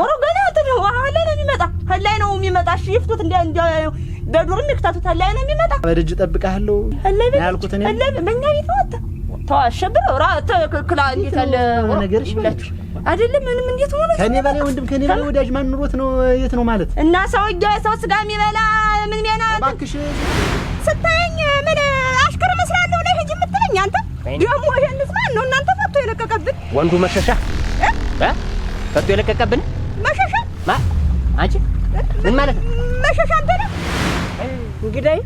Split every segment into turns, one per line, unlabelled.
ኦሮ ገና ተነው አለ ነው የሚመጣ ሀላይ ነው የሚመጣ እሺ ይፍቱት እንደ በዱርም ይክታቱት ሀላይ ነው የሚመጣ
በደጅ ጠብቃለሁ ያልኩት እኔ
አለ በእኛ ቤት ወጣ ተዋሸብረ ራ ተክላ እንዴት አለ
ነገርሽ ብላችሁ
አይደለም ምንም እንዴት ሆነ
ከኔ በላይ ወንድም ከኔ በላይ ወዳጅ ማን ኑሮት ነው የት ነው ማለት
እና ሰው ስጋ የሚበላ ምን ሚያና
ባክሽ
ስታየኝ ምን አሽከር መስላለሁ ላይ ሂጅ የምትለኝ አንተ ደግሞ ይሄንስ ማን ነው እናንተ ፈቶ የለቀቀብን
ወንዱ መሸሻ ፈቶ የለቀቀብን
መሸሻ
አንቺ ምን ማለት ነው
መሸሻ አንተ ነህ እንግዲህ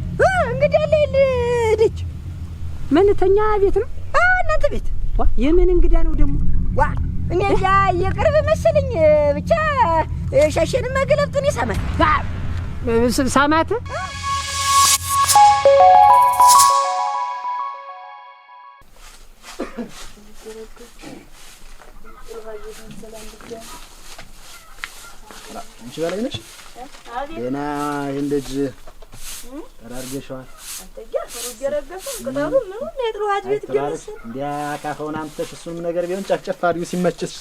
ልጅ
ምን ተኛ ቤት ነው
እናንተ ቤት
የምን እንግዳ ነው ደግሞ
እኔ የቅርብ መሰለኝ ብቻ ሻሽን መገለብጡን ይሰማል
ሳማት
አንቺ በላይ ነሽ ገና እንደጅ ተራርገሽዋል
አንተኛ ፈሩጀረገፈ ቅጠሉ ምን የጥሩሃት ቤት ገመስ
እንዲያ ካፈውን አምጥተሽ እሱም ነገር ቢሆን ጨፍጨፍ አድርጊው ሲመችሽ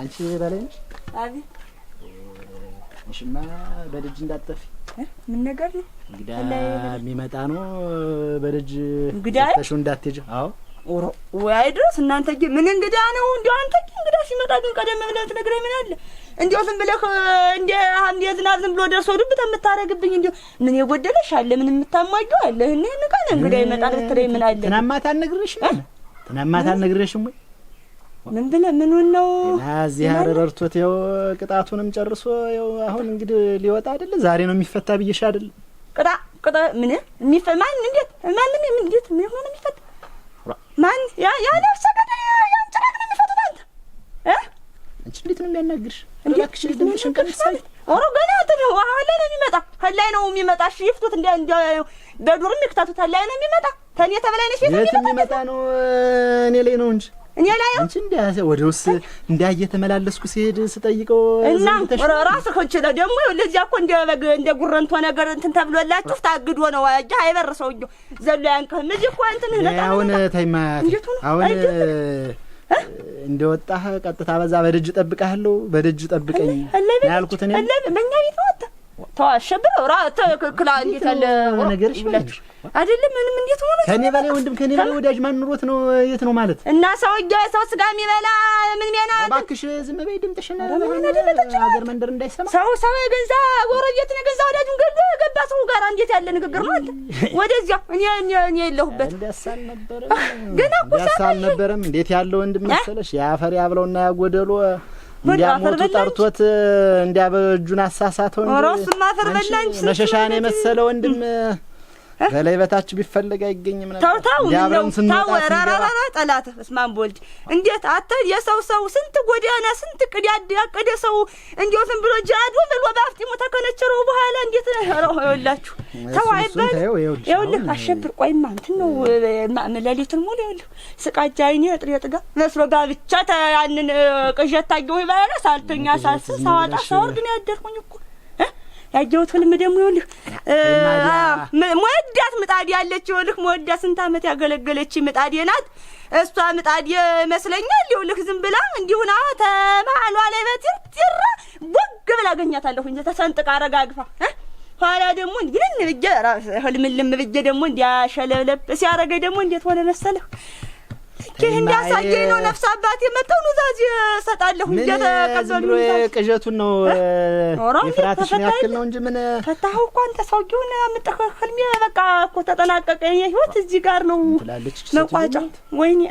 አንቺ በላይ ነሽ
አቤት
እሺማ በደጅ እንዳትጠፊ
ምን ነገር ነው
እንግዳ የሚመጣ ነው በደጅ
እንግዳ
ተሽው እንዳትሄጂ አዎ
ኦሮ ወይ ድረስ እናንተ ምን እንግዳ ነው እንዴው አንተ እንግዳ ሲመጣ ግን ቀደም ብለህ ትነግረኝ ምን አለ እንዴው ዝም ብለህ እንደ ሐምሌ ዝናብ ዝም ብሎ ደርሶ ድብ ተምታረግብኝ እንዴው ምን የጎደለሽ አለ ምን የምታማየው አለ እኔ ንቀን እንግዳ ይመጣል ትለኝ ምን አለ
ትናማታ አልነግርሽም ወይ
ምን ብለህ ምኑን ነው
እዚህ አረርቶት ይኸው ቅጣቱንም ጨርሶ ይኸው አሁን እንግዲህ ሊወጣ አይደለ ዛሬ ነው የሚፈታ ብዬሽ አይደል
ቅጣ ምን ማን እንዴት ማንም እንዴት ምን ሆነ የሚፈታ ማን ያ ነፍሰ ገዳይ ያን ጭራቅ ነው የሚፈቱት አንተ
አንቺ እንዴት ነው የሚያናግርሽ እባክሽ ድምፅሽን ቀንሳይ
ኦሮ ገና ተነው አለ ነው የሚመጣ ሀላይ ነው የሚመጣ እሺ ይፍቱት እንደ በዱርም ይክታቱት ሀላይ ነው የሚመጣ ተኔ ተበላይነሽ
ቤት የሚመጣ ነው እኔ ላይ ነው እንጂ
እኔ ላይ
አንቺ ወደውስ እንዳየተመላለስኩ ሲሄድ ስጠይቀው
እና ራስህ እንቺ ደግሞ ለዚያ እኮ እንደ ጉረንቶ ነገር እንትን ተብሎላችሁ ታግዶ ነው አያ አይበርሰው እንዴ ዘሎ ያንከም እዚህ እኮ እንትን ነጣ
አሁን ታይማ አሁን እንደወጣህ ቀጥታ በዛ በደጅ ጠብቃለሁ በደጅ ጠብቀኝ ያልኩት እኔ
በእኛ ቤት ወጣ ተዋሸብረ ራ ተክላ እንዴት አለ
ነገርሽ ብላችሁ
አይደለም ምንም እንዴት ሆነ
ከኔ በላይ ወንድም ከኔ በላይ ወዳጅ ማን ኑሮት ነው የት ነው ማለት
እና ሰው ስጋ የሚበላ ምን ሚያና
ባክሽ ዝም በይ ድምጥሽና ሀገር መንደር እንዳይሰማ
ሰው የገዛ ጎረቤት ነው ገዛ ወዳጁን ገባ ሰው ጋር እንዴት ያለ ንግግር ነው አንተ ወደዚያ እኔ የለሁበት
እንደሳል ነበር
ገና
እንደሳል ነበርም እንዴት ያለው ወንድም መሰለሽ ያፈር ያብለውና ያጎደሉ እንዲያሞቱ ጠርቶት እንዲያበጁን አሳሳተው እንጂ መሸሻኔ መሰለ ወንድም በላይ በታች ቢፈልግ አይገኝም ነበር
ታው ወራራራ ጠላት እስማን ቦልድ እንዴት አተ የሰው ስንት ጎዳና ስንት ቅድ ያቀደ ሰው እንዴው ዝም ብሎ ጃዱ ብሎ ባፍጢሙ ተከነቸረው በኋላ እንዴት ነው ይኸውላችሁ ታው አይባል ይኸውልህ አሸብር ቆይማ እንትን ነው ለሊቱን ሙሉ ይኸውልህ ስቃጃ አይኔ ጥሬ ጥጋ መስሎ ጋብቻ ያንን ቅዠት ታየው ይባላል ሳልተኛ ሳስ ሳዋጣ ሳወርድ ነው ያደርኩኝ እኮ ያጀውት ህልም ደግሞ ይኸውልህ ሞዳት ምጣድ ያለች ይኸውልህ ሞዳ ስንት አመት ያገለገለች ምጣድ ናት እሷ ምጣድ መስለኛል ይኸውልህ ዝም ብላ እንዲሁና ተማሏ ላይ በትትራ ቦግ ብላ አገኛታለሁ እንጂ ተሰንጥቃ አረጋግፋ ኋላ ደግሞ እንግዲህ ልብጀ ህልምልም ብጀ ደግሞ እንዲያሸለለብ ሲያረገ ደግሞ እንዴት ሆነ መሰለህ እንዲያሳየኝ ነው ነፍስ አባቴ መጣው ነው ዛዚ ሰጣለሁ እንዴ ተቀበሉ
ቅዠቱን ነው ይፍራትሽን ያክል ነው እንጂ ምን
ፈታሁ እኮ አንተ ሰውዬውን አምጥተህ ህልሜ በቃ እኮ ተጠናቀቀ የህይወት እዚህ ጋር ነው መቋጫው ወይኔ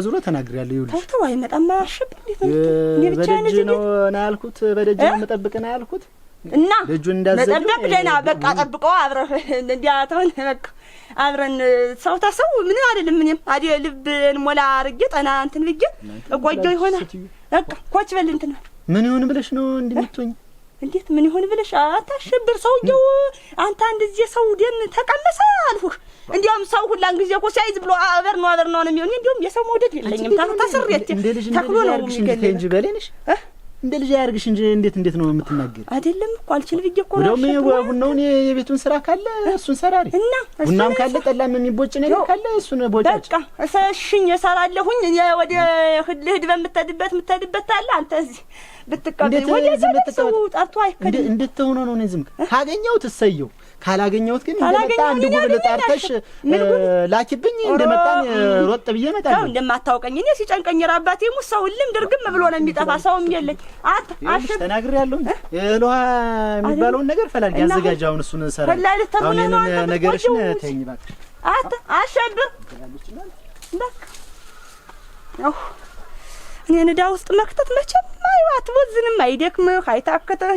ዙሮ ተናግሬያለሁ ይኸውልሽ
ተው አይመጣም አሽብ እንዴት ነው
በደጅ ነው ያልኩት በደጅ ነው መጠብቅና ያልኩት
እና
ልጁን እንዳዘዘ
መጠበቅ ደህና በቃ ጠብቀው አብረህ እንዲያተውን በቃ አብረን ሰው ተሰው ምን አይደለም ምንም አዲያ ልብን ሞላ አርጌ ጠና እንትን ልጅ እቆየው ይሆናል በቃ ኮች በል እንትን
ምን ይሆን ብለሽ ነው እንድምትሆኝ
እንዴት ምን ይሆን ብለሽ አታሸብር ሰውየው አንተ እንደዚህ ሰው ደም ተቀመሰ አልሁህ እንዲያውም ሰው ሁላን ጊዜ እኮ ሳይዝ ብሎ አበር ነው ነው የሚሆን እንዲያውም የሰው መውደድ የለኝም ታስሬት ተክሎ ነው የሚገኝ
እንጂ በለንሽ እንደ ልጅ ያርግሽ እንጂ እንዴት ነው የምትናገር?
አይደለም እኮ አልችል ብዬ እኮ
ነው። ቡናውን የቤቱን ስራ ካለ እሱን ሰራሪ
እና
ቡናም ካለ ጠላም የሚቦጭ ነገር ካለ እሱን ቦጫጭ።
በቃ እሰሽኝ እሰራለሁኝ። ወደ ህድ በምትሄድበት አለ አንተ እዚህ ብትቀበል ወደ ዘመተው ጠርቶ አይከድ
እንድትሆነ ነው ዝም ካገኘሁት እሰየው፣ ካላገኘሁት ግን እንደመጣ አንድ ጉብል ጣርተሽ ላኪብኝ። እንደመጣን ሮጥ ብዬ እመጣለሁ።
እንደማታውቀኝ እኔ ሲጨንቀኝ ራባቴ ሙሰው ልም ድርግም ብሎ ነው የሚጠፋ ሰውም የለኝ። አሽ
ተናግሬያለሁ። የለዋ የሚባለውን ነገር ፈላልግ ያዘጋጅ። አሁን እሱን ሰራ አሁን የኔን ነገርሽን ተይኝ እባክሽ።
አሸብር በቃ እኔ ንዳ ውስጥ መክተት መቼም አትወዝንም፣ አይደክምህ፣ አይታከተህ።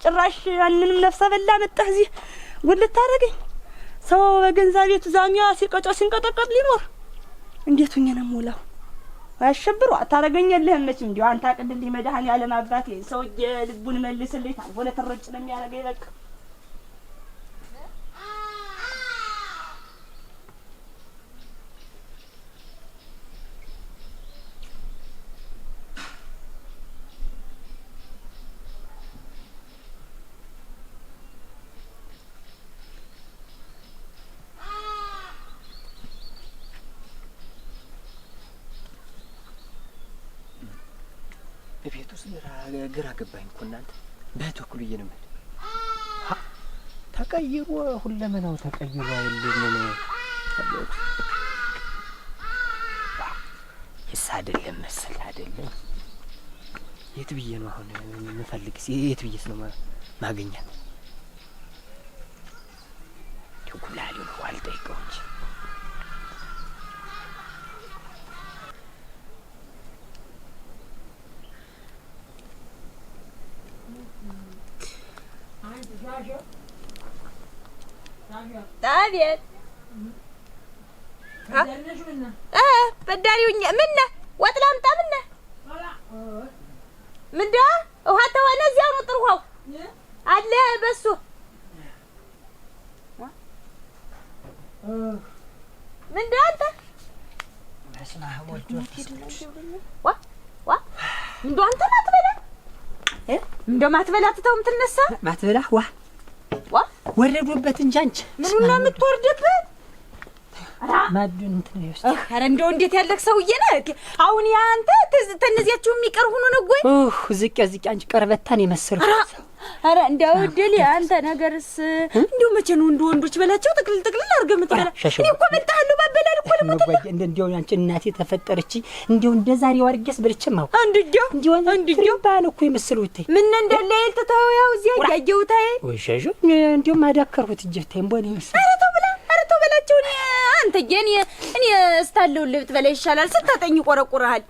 ጭራሽ ያንንም ነፍሰ በላ መጣህ እዚህ ጉድ ልታደርገኝ። ሰው በገንዘብ ቤቱ ዛሚያ ሲንቀጠቀጥ ሊኖር እንዴት ሆኜ ነው የምውለው? አሸብሩ አታረገኝልህም መቼም። እንዲያው አንተ አቅድልኝ መድኃኒዓለም አባቴ ሰውዬ ልቡን መልስልኝ። ታልሆነ ተረጭ ነው የሚያደርገኝ በቃ
ቤቱ ግራ ገባኝ እኮ እናንተ። በተኩል እየነመደ ተቀይሮ ሁለመናው ተቀይሮ አይደለም አይደለም መሰል አይደለም። የት ብዬ ነው አሁን የምፈልግስ? የት ብዬስ ነው ማገኛት? ተኩላሊ ነው አልጠይቀው እንጂ
አቤት በዳሪውኛ ምነ ወጥ ላምጣ ምነ ምንዳ ውሃ ተሆነ እዚያው ነው ጥሩው አለ በሱ ምንዳ አንተ መስማ ወልጆ ዋ ምንዳ አንተ ማትበላ ምንዳ ማትበላ ተተውም ትነሳ
ማትበላ ዋ ወረዱበት እንጂ አንቺ
ምኑን ነው የምትወርድበት?
ማዱን እንትን ነው።
ኧረ እንደው እንዴት ያለክ ሰውዬ ነህ! አሁን ያንተ ተነዚያችሁ የሚቀር ሆኖ ነው ጎይ
ዝቅ አንቺ ቀርበታን የመሰልኩት።
ኧረ እንደው ድል አንተ ነገርስ እንደው መቼ ነው ወንዶች በላቸው ጥቅልል አድርገህ የምትበላ? እኔ እኮ መጣለሁ ባበላል እኮ ልሞት
እንደው አንቺ እናቴ ተፈጠረች እንደው እንደዛሬው አርገስ በልቼም አው
አንድየው
ባለ እኮ የመሰሉት
ምን እንዳለ ይልተታው ያው እዚያ ያየውታይ
ወይ ሸሹ እንደው ማዳከርኩት እጀቴ እንቦኔ መሰለ።
ኧረ ተው በላቸው አንተ ጀኒ እኔ እስታለው ልብት በላይ ይሻላል። ስታጠኝ ቆረቁረሃል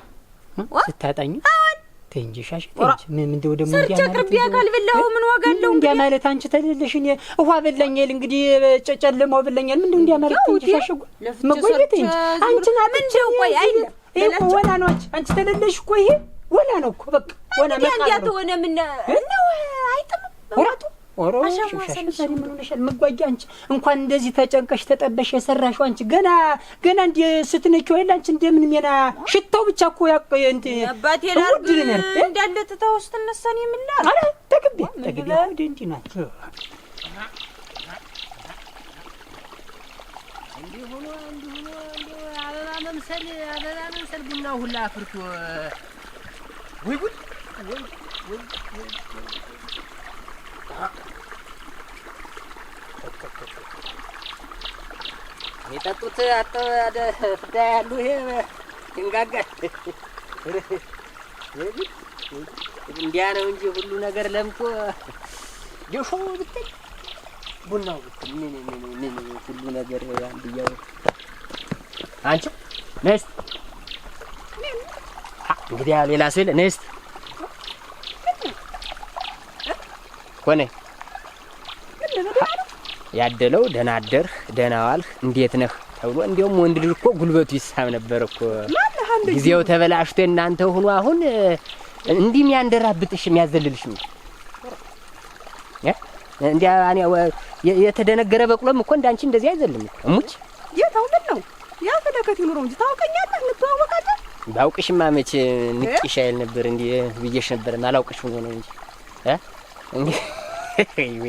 ስታጠኝ አሁን ተንጂ ሻሽ ተንጂ ምን እንደው ደግሞ
እንዲያ ማለት ሰርቻ ቢያካል በላው ምን ዋጋለው
እንዲያ ማለት አንቺ ተለለሽ እኔ ውሃ በላኛል እንግዲህ ጨጨለማው በላኛል ምን እንደው ማለት ተንጂ ሻሽ መጎየት እንጂ አንቺና ምን እንደው ቆይ አይደል ይሄ ወላ ነው አንቺ ተለለሽ እኮ ይሄ ወላ ነው እኮ በቃ ወላ መጣ
እንዲያ ተሆነ ምን ነው አይጥም ወራቱ
ኦሮሽ ሻሽ ምን ሆነሻል? መጓጃ አንቺ እንኳን እንደዚህ ተጨንቀሽ ተጠበሽ የሰራሽው አንቺ ገና እንደ ስትነኪው አይደል አንቺ እንደምን ሜና ሽታው ብቻ እኮ እንት
አባቴ ላርግ እንዳለ ተተውስ ተነሳን ይምላል።
አረ ተግቢ እንዴ ናቸው
እንዲህ ሆኖ አበባ መምሰል ቡና ሁላ አፍርቶ ወይ ጉድ የጠጡት አጠደ ፍዳ ያሉ ይሄ ድንጋጋ እንዲያ ነው እንጂ ሁሉ ነገር ለምቶ ጆሾ ብትል ቡናው ብትል ምን ሁሉ ነገር አንድያው አንቺ ነስት እንግዲህ ሌላ ሰው ነስት ኮኔ ያደለው ደህና አደርህ ደህና ዋልህ እንዴት ነህ ተብሎ እንደውም ወንድ ልጅ እኮ ጉልበቱ ይሳብ ነበር እኮ ጊዜው ተበላሽቶ እናንተ ሆኖ አሁን እንዲህ የሚያንደራብጥሽ የሚያዘልልሽ ነው እንዲያ አኔ የተደነገረ በቅሎም እኮ እንዳንቺ እንደዚህ አይዘልም እሙች
የታውቀን ነው ያ ፈለከት ይኑረው እንጂ ታውቀኛለህ እንተዋወቃለን
ባውቅሽማ መቼ ንቅሽ አይል ነበር እንዴ ብዬሽ ነበር ማላውቅሽ ሆኖ ነው እንጂ እንዴ እንዴ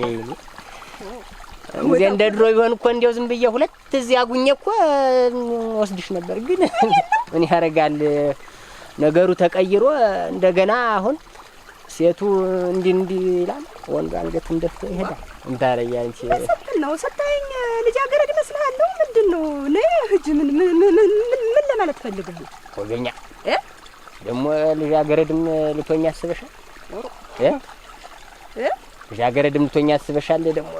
እንደ ድሮ ቢሆን እኮ እንደው ዝም ብዬ ሁለት እዚህ አጉኘ እኮ ወስድሽ ነበር። ግን ምን ያረጋል ነገሩ ተቀይሮ እንደገና አሁን ሴቱ እንዲ ይላል ወንዱ አንገቱን ደፍቶ ይሄዳል። እንታረያ አንቺ
ነው ሰጣኝ ልጃገረድ መስልሃለሁ። ምንድነው ነይ ህጅ ምን ለማለት ፈልገህ ነው?
ወገኛ ደግሞ ልጃገረድም ልቶኛ አስበሻል? ልጃገረድም ልቶኛ አስበሻል? ደግሞ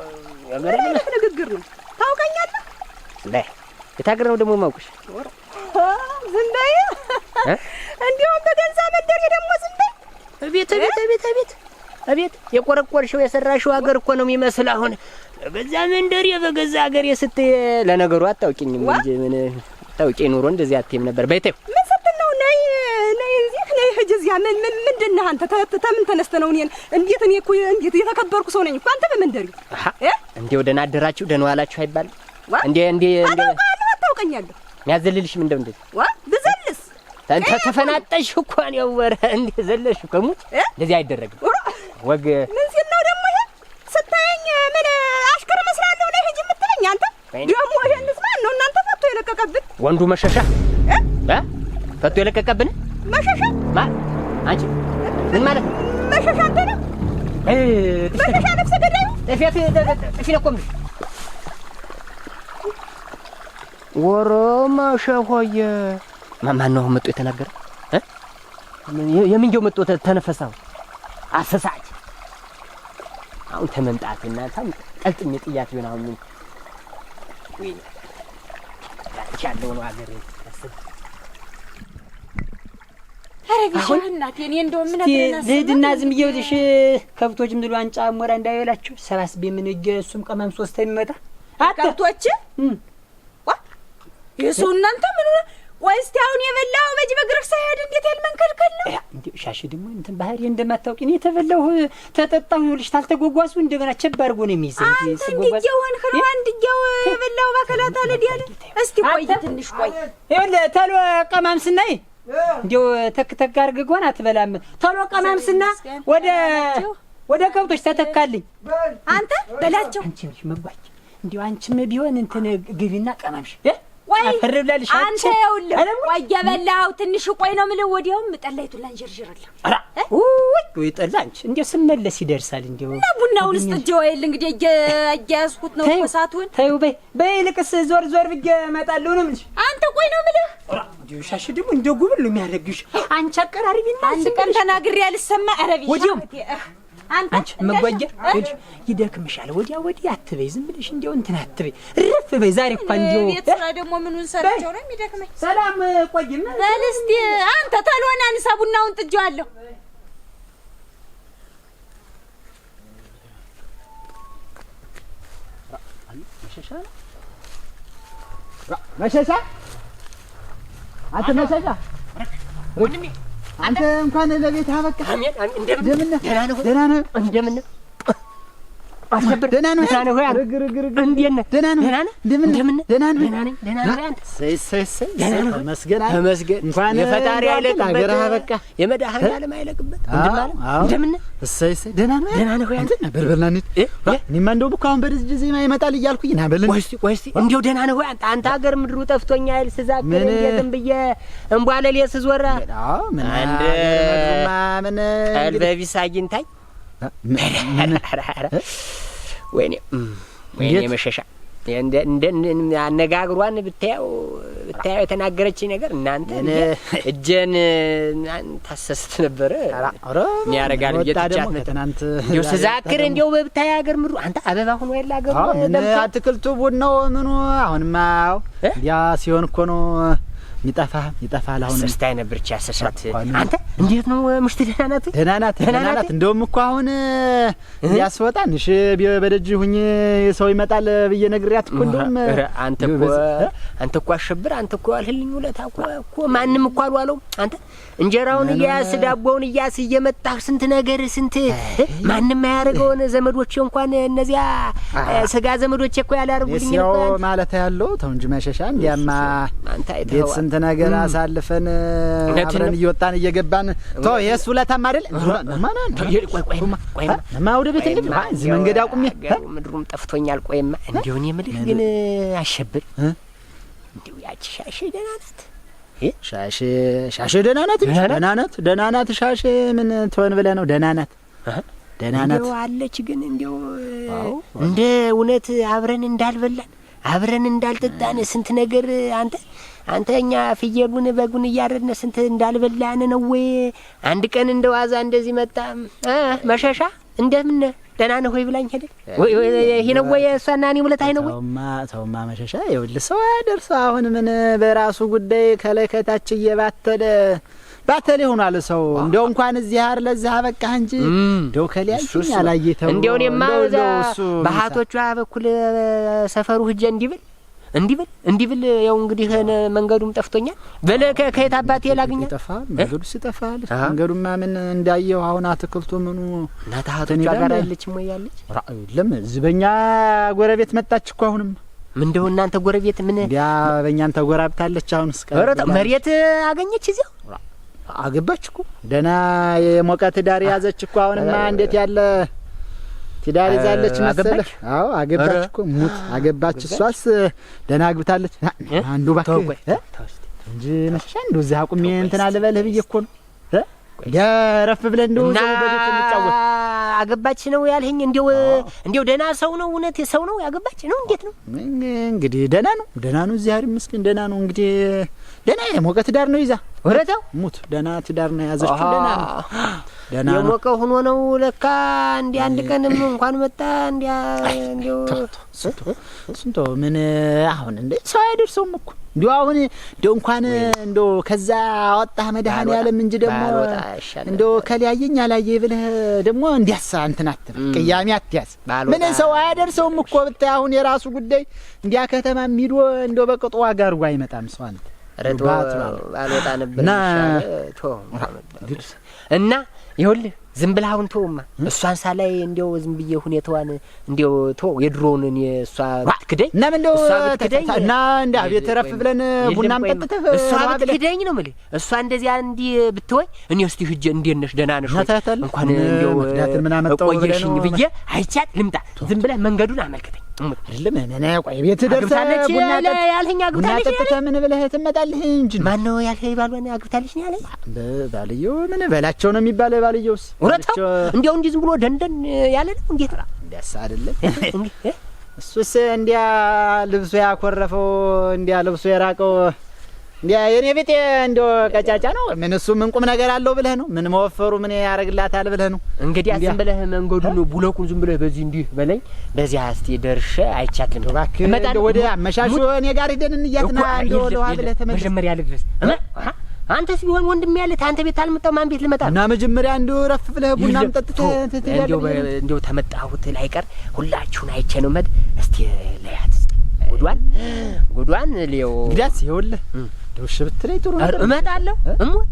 ያገረድ
ንግግር ነው ታውቀኛለህ?
ላይ የታገረ ነው ደግሞ ማውቅሽ
ዝም በይ እንዲያውም በገንዛ መንደር ደግሞ ዝም በይ
አቤት የቆረቆርሽው የሰራሽው ሀገር እኮ ነው የሚመስል። አሁን በገዛ መንደር በገዛ ሀገር የስትይ ለነገሩ አታውቂኝም እንጂ ምን ታውቂ ኑሮ እንደዚህ አትይም ነበር። በይተው
ምን ስትል ነው? ነይ እዚህ ነይ ሂጅ እዚያ ምንድነህ አንተ? ተምን ተነስተህ ነው? እኔን እንዴት? እኔ እኮ እንዴት የተከበርኩ ሰው ነኝ እኮ አንተ በመንደሪ
እንዴው ደህና አደራችሁ ደህና ዋላችሁ አይባልም እንዴ?
አታውቀኛለህ?
የሚያዘልልሽ ምን እንደው
ብዘልስ
ተፈናጠሽ እኮ ነው ወረ እንዴ ዘለሽ ከሙት እንደዚህ አይደረግም። ወግ
ምን ሲል ነው ደግሞ ይሄ? ስታየኝ ምን አሽከር መስላለሁ ላይ ሂጅ የምትለኝ አንተ? ደግሞ ይሄንስ ማን ነው እናንተ ፈቶ የለቀቀብን?
ወንዱ መሸሻ ፈቶ የለቀቀብን
መሸሻ
አንቺ ምን ማለት ነው?
መሸሻ አንተ ነው መሸሻ ነፍሰ ገዳዩ ጥፊ ለቆም
ወሮማ ሸሆየ ማን ነው መጥቶ የተናገረ? የምንጀው መጥቶ ተነፈሳው አሰሳች አሁን ተመንጣትና ቀልጥኝ ጥያት ቢሆን አሁን ምን ወይ ያቻለው ነው አገሬ አስብ
አረጋሽ እናቴ እኔ እንደው ምን አትናስ
ለድና ዝም ይወልሽ ከብቶች ምን ብሎ አንጫ ሞራ እንዳይበላቸው ሰባስቤ ምን እሱም ቀመም ሶስት የሚመጣ
ከብቶች የሱ እናንተ ምን ወይስ ታውን የበላው በጅ በግርክ ሳይሄድ እንዴት ያልመንከልከል ነው?
እንዴ ሻሽ ደግሞ እንትን ባህሪ እንደማታውቂ ነው የተበላው ተጠጣው ይልሽ ታልተጓጓሱ እንደገና ቸብ አድርጎ ነው የሚይዘው
እንጂ ሲጓጓሱ አንተ ሆን ከሆነ አንድኛው የበላው ባከላታ ለዲያለ እስቲ ቆይ ትንሽ ቆይ
ይኸውልህ ተሎ ቀማምስና እንዴው ተክተክ አድርገጎን አትበላም ተሎ ቀማምስና ወደ ከብቶች ተተካልኝ
አንተ በላቸው
አንቺ ነሽ መጓጭ እንዴው አንቺም ቢሆን እንትን ግቢና ቀማምሽ
ወይ አንተ ይኸውልህ ወይ የበላው ትንሽ ቆይ ነው የምልህ። ወዲያውም ጠላይቱን ላንጀርጅርልህ።
ወይ ጠላንች እንዴው ስመለስ ይደርሳል። እንዴው
ቡናውን እስጥጆው አይል እንግዲህ እያያዝኩት ነው ቆሳቱን
ታዩ በይ ልቅስ ዞር ብዬ እመጣለሁ ነው የምልሽ።
አንተ ቆይ ነው የምልህ።
እንዴው ሻሽ ደግሞ እንደው ጉብል ነው የሚያደርግሽ። አንቺ አቀራሪቢና
አንድ ቀን ተናግሬ ያልሰማ አረብይ
ወዲያው አንቺ መጓጃ ይደክምሻል። ወዲያ አትበይ፣ ዝም ብለሽ እንደው እንትን አትበይ፣ ረፍ በይ። ዛሬ እንኳን እንደው
ቤት ስራ ደግሞ ምኑን ሰርቸው ነው የሚደክመኝ።
ሰላም ቆይም
በል እስቲ አንተ ተልሆና አንሳ ቡናውን ጥጄዋለሁ።
መሸሻ አንተ መሸሻ
ወንድሜ
አንተ እንኳን ለቤት አበቃ።
አሜን እንደምን ደህና ነህ? እንደምን አሸብር
ደህና ነህ?
ግርግር እንዴት ነህ?
ደህና ነህ? እንደምን ደህና ነህ?
ደህና ነህ?
ሰይ ተመስገን
እንኳን የፈጣሪ አይለቅበት አገርህ አበቃ የመድኃኒዓለም አይለቅበት እንደምን
እሰይ ደህና ነህ? አንተ በልበልና እኔማ እንደው ብቻ አሁን በዚህ ጊዜ ይመጣል እያልኩኝ ና በልን።
ቆይ እስቲ እንደው ደህና ነህ ወይ? አንተ ሀገር ምድሩ ጠፍቶኛል ስዛክር እንዴትም ብዬ እንቧለል ስዞራ
ምን
አንድ
ምን
ቀልበቢስ አግኝታኝ ወይኔ መሸሻ እንደ አነጋግሯን ብታየው የተናገረችኝ ነገር እናንተ እጄን ታሰስት ነበረ። ያረጋል እየተጫት
ትናንት
እንደው ስዛክር እንደው በብታይ ሀገር ምሩ አንተ አበባ ሆኖ ያለ ሀገር
ምን አትክልቱ ቡናው ምኑ አሁንማ ያ ሲሆን እኮ ነው ይጠፋል። አሁን
ስስታይ ነበርች ያሰሳት አንተ እንዴት ነው ምሽት? ደህና ናት። እንደውም እኮ አሁን ያስወጣን እሺ በደጅ ሁኝ ሰው ይመጣል ብዬ ነግሬያት እኮ እንደውም አንተ እኮ አሸብር አንተ እኮ አልህልኝ ውለታ እኮ ማንም እኮ አልዋለው አንተ እንጀራውን እያስ ዳቦውን እያስ እየመጣህ ስንት ነገር ስንት ማንም ያያረገውን ዘመዶች እንኳን እነዚያ ስጋ ዘመዶች እኮ ያላርጉልኝ
ነው ማለት ያለው ተው እንጂ መሸሻ እንዲያማ
አንተ
ቤት ስንት ነገር አሳልፈን አብረን እየወጣን እየገባን ተው የእሱ ለታም አይደል ማን ቆይማ ወደ ቤት እንዴ እዚህ መንገድ አቁሜ
ምድሩም ጠፍቶኛል። ቆይማ እንዲሁ እኔ የምልህ ግን አሸብር እንዲሁ ያቺ ሻሽ ደህና ናት?
ሻሽ ደህና ናት። ሻሽ ምን ትሆን ብለህ ነው? ደህና ናት
አለች። ግን እንዲሁ እንደ እውነት አብረን እንዳልበላን አብረን እንዳልጠጣን ስንት ነገር አንተ እኛ ፍየሉን በጉን እያረድን ስንት እንዳልበላን ነው ወይ? አንድ ቀን እንደ ዋዛ እንደዚህ መጣ መሸሻ እንደምን ደህና ነህ ወይ ብላኝ ሄደ ወይ ይሄ ነው ወይ እሷና እኔ ሁለት አይነው ወይ?
ተውማ መሸሻ ይኸውልህ ሰው ያደርስ አሁን ምን በራሱ ጉዳይ ከለከታች ባተሌ ሆኗል ሰው። እንደው እንኳን እዚህ አር ለዚህ አበቃህ እንጂ እንደው ከሊያኝ አላየተው
እንደው እኔማ እዛ በሃቶቿ በኩል ሰፈሩ ሂጄ እንዲብል ያው እንግዲህ መንገዱም ጠፍቶኛል። በለ ከየት አባቴ ላግኛት
ሲጠፋል መንገዱማ ምን እንዳየው አሁን አትክልቱ ምኑ
እናታሃቶቿ ጋር ያለች ሞያለች
ለም ዝበኛ ጎረቤት መጣች እኮ አሁንም
ምንድነው እናንተ ጎረቤት ምን
ያ በእኛን ተጎራብታለች። አሁን
መሬት አገኘች እዚያው
አገባች እኮ ደህና የሞቀ ትዳር ያዘች እኮ አሁንማ እንዴት ያለ ትዳር ይዛለች መሰለህ? አዎ አገባች እኮ ሙት አገባች። እሷስ ደህና አግብታለች። አንዱ ባክህ እንጂ ነሽ እንደው እዚህ አቁሜ እንትን አልበልህ ብዬ እኮ ነው ያረፍ ብለን እንደው ዘው በቤት እንጫወት
አገባች ነው ያልኸኝ? እንደው ደህና ሰው ነው? እውነት ሰው ነው ያገባች ነው? እንዴት ነው
እንግዲህ? ደህና ነው እዚህ አይደል? ምስኪን ደህና ነው እንግዲህ ደህና የሞቀ ትዳር ነው ይዛ
ወረታው
ሙት ደህና ትዳር ነው ያዘችው። ደህና
የሞቀ ሆኖ ነው ለካ እንዴ አንድ ቀንም እንኳን መጣ እንዴው
ስንቶ ምን አሁን እንዴ ሰው አይደርሰውም እኮ እንዴው አሁን እንዴው እንኳን እንዴው ከዛ አወጣህ መድሃን ያለም እንጂ ደግሞ እንዴው ከሊያየኝ አላየ ብለህ ደግሞ እንዲያሳ እንትን አትበል ቅያሜ አትያዝ። ምን ሰው አይደርሰውም እኮ ብታይ አሁን የራሱ ጉዳይ እንዲያ ከተማ ሄዶ እንዴው በቅጡ ዋጋ አድርጎ አይመጣም ሰው አንተ
አልወጣ ነበር እና ይኸውልህ ዝም ብለህ አሁን ተውማ እሷን ሳላይ እንደው ዝም ብዬ ሁኔታዋን እንደው ተው የድሮውን እሷ ብትክደኝ
እና ምን እንደው እና እንደ አቤት ረፍ ብለን ቡናም ጠጥተህ
እሷ ብትክደኝ ነው የምልህ። እሷ እንደዚያ እንዲህ ብትወይ እኔ እስቲ ሂጅ እንዴት ነሽ ደህና ነሽ እንኳን እንደው ቆየሽኝ ብዬ አይቻት ልምጣ። ዝም ብለህ መንገዱን አመልክተኝ
አይደለም እኔ ቆይ ቤት ደርሰህ ቡና
ያልኸኝ አግብታለሽ
ጠጥተህ ምን ብለህ ትመጣለህ እንጂ
ማን ነው ያልኸኝ? ባሏን አግብታለሽ ነው ያለኝ።
ባልየው ምን በላቸው ነው የሚባለው? ባልየውስ
ወራታው እንደው እንዲህ ዝም ብሎ ደንደን ያለ ነው እንዴት ነው?
እንደሳ አይደለም እሱስ እንዲያ ልብሱ ያኮረፈው እንዲያ ልብሱ የራቀው እንዲያ የኔ ቤት እንደው ቀጫጫ ነው። ምን እሱ ምን ቁም ነገር አለው ብለህ ነው? ምን መወፈሩ ምን ያረግላታል ብለህ ነው?
እንግዲህ ዝም ብለህ መንገዱን ቡለኩን ዝም ብለህ በዚህ እንዲህ በለኝ በዚያ እስቲ ደርሼ አይቻትም
እመጣለሁ። ወደ አመሻሹ እኔ ጋር ሄደን እንያትና እንደው ለዋ ብለህ ተመለስ።
መጀመሪያ ልድረስ አንተስ ቢሆን ወንድም ያለ አንተ ቤት አልመጣው ማን ቤት ልመጣ
እና መጀመሪያ እንደው ረፍ ብለህ ቡናም ጠጥተህ
እንደው ተመጣሁት ላይቀር ሁላችሁን አይቼ ነው መድ እስቲ ለያት ጉዷን ሊዮ
ግዳስ ይኸውልህ ደውሽ ብትለይ ጥሩ ነው።
እመጣለሁ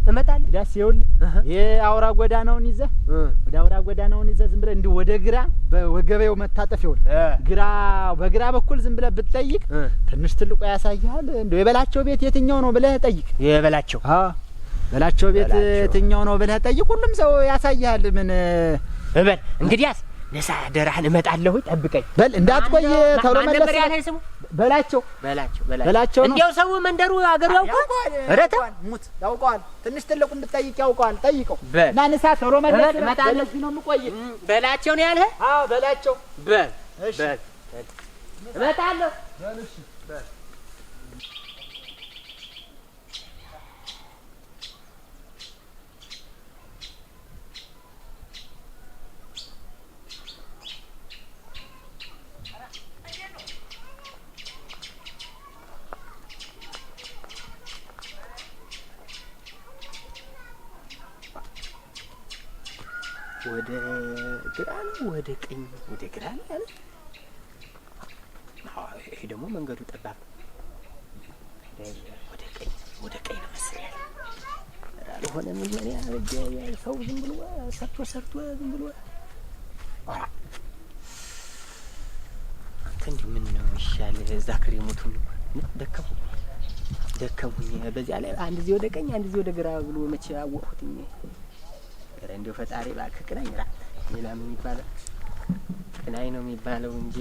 እመጣለሁ
ግዳስ ይኸውልህ የአውራ ጎዳናውን ይዘህ ወደ አውራ ጎዳናውን ይዘህ ዝም ብለህ እንዲህ ወደ ግራ በወገበው መታጠፍ ይኸውልህ በግራ በኩል ዝም ብለህ ብትጠይቅ ትንሽ ትልቁ ያሳያል። እንደው የበላቸው ቤት የትኛው ነው ብለህ ጠይቅ።
የበላቸው
በላቸው ቤት የትኛው ነው ብለህ ጠይቅ። ሁሉም ሰው ያሳያል። ምን
እበል እንግዲያስ ነሳ ደራህን እመጣለሁ። ጠብቀኝ በል
እንዳትቆይ ተውሎ መለስ በላቸው
እንዴው ሰው መንደሩ አገሩ ያውቃል። ረተ
ሙት ያውቃል። ትንሽ ትልቁን ብትጠይቅ ያውቃል። ጠይቀው እና ነሳ ተውሎ መለስ እመጣለሁ ነው የምቆይ።
በላቸው ነው ያልህ?
አዎ በላቸው
በል እመጣለሁ።
እሺ በል
ወደ ግራ ነው ወደ ቀኝ? ወደ ግራ ነው ያለ። ይሄ ደግሞ መንገዱ ጠባብ ወደ ቀኝ ነው መሰለኝ። አልሆነ ምን ያ ሰው ዝም ብሎ ሰርቶ ዝም ብሎ አንተ እንዲህ ምን ነው ይሻል? እዛ ክሬሞቱን ደከሙ ደከሙኝ። በዚያ ላይ አንድ ጊዜ ወደ ቀኝ አንድ ጊዜ ወደ ግራ ብሎ መቼ አወቅሁትኝ። ኧረ እንደው ፈጣሪ እባክህ ቅናኝ። ሌላ ምን ይባላል? ቅናኝ ነው የሚባለው እንጂ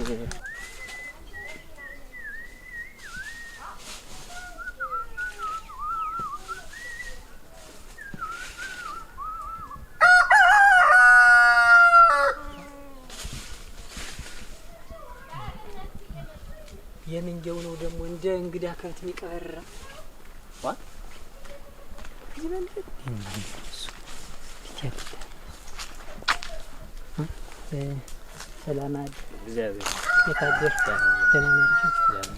የምንጀው ነው ደግሞ እንደ እንግዳ ከብት የሚቀበራ ዋ ይመልክ ሰላም አለ
እግዚአብሔር
የታደር ደህና ነህ?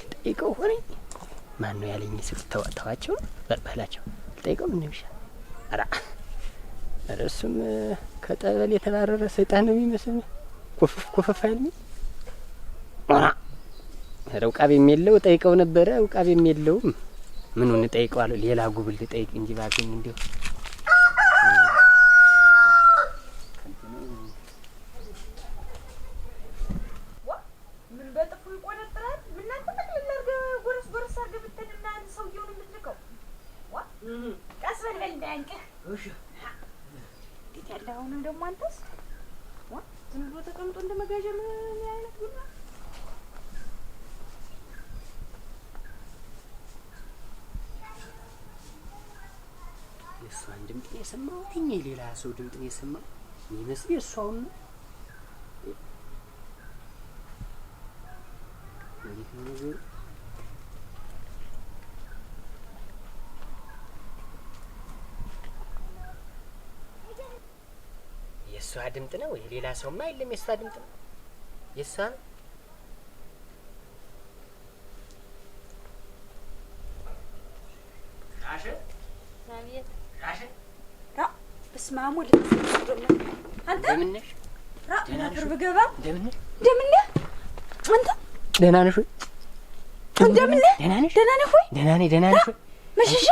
ልጠይቀው ሆነ ማን ነው ያለኝ? ስትተዋቸው በባላቸው ልጠይቀው ምን ይሻል? ኧረ እሱም ከጠበል የተባረረ ሰይጣን ነው የሚመስል ኮፈፍ አይልም። ኧረ ውቃቤም የለው ጠይቀው ነበረ። ውቃቤም የለውም። ምኑን ጠይቀዋለሁ? ሌላ ጉብል ልጠይቅ እንጂ ባገኝ እንዲሁ
ምን በጥፉ ይቆነጥራል። ምን አንተ ተከለርገ ጎረስ ጎረስ አድርገህ ብትልና ሰውየውን የምትልከው ቀስ በል በል እንዳያንቅህ። እሺ እንዴት ያለ አሁንም ደግሞ አንተስ ዝም ብሎ ተቀምጦ እንደ መጋዣ ምን አይነት ጉድ ነው?
የእሷን ድምፅ የሰማሁት ሌላ ሰው ድምፅ የሰማሁ የሚመስል የእሷውን ነው። እንዴት ነው ነገሩ? የእሷ ድምፅ ነው ወይ ሌላ ሰውማ የለም። የእሷ ድምፅ ነው። የእሷ ነው።
በስመ አብ ወልድ አንተ
እንደምን ነሽ?
ብገባ
እንደምን ነሽ?
አንተ
ደህና ነሽ ወይ?
እንደምን ነህ?
ደህና ነሽ?
ደህና ነህ ወይ?
ደህና ነኝ። ደህና ነሽ ወይ?
መሸሻ